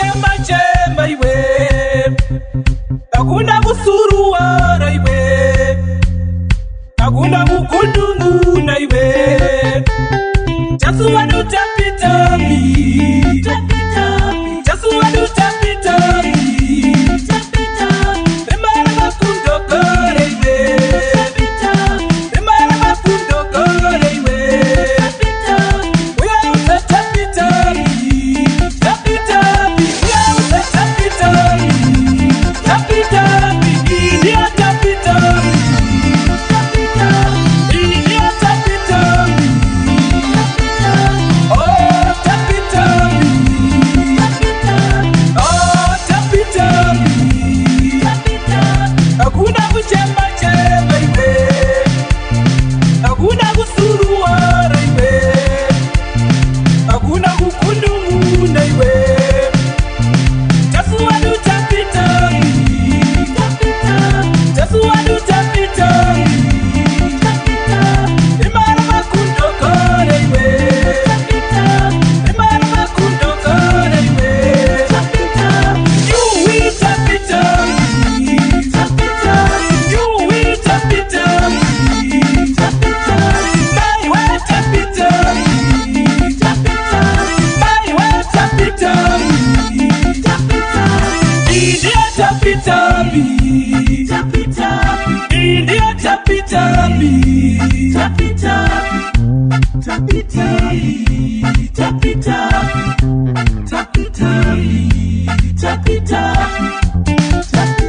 kuchemba chemba iwe, hakuna kusuruara iwe, hakuna kukundunguna iwe. Just want to tap it up me, tap it up me. Just want to tap it up me, tap it up. Remember makundo kore iwe, tap it up. Remember makundo kore iwe, tap it up. We are the tap it up me, tap it up. We are the tap it up me, tap it up. India tap it up me, tap it up. India tap it up me. Hakuna kuchemba chemba iwe, hakuna kusuruara iwe, hakuna kukundunguna iwe. Just want to tap it up me, tap it up. Just want to tap it up me, tap it up. Imara makundo kore iwe, tap it up. Imara makundo kore iwe, tap it up. You will tap it up me, tap it up. You will tap it up me, tap it up. My way tap it up me, tap it up. My way tap it up me, tap it up. India tap it up me, tap it up. India tap it up me, tap it up. Tap it up, tap it up, tap it up, tap it up, tap it up.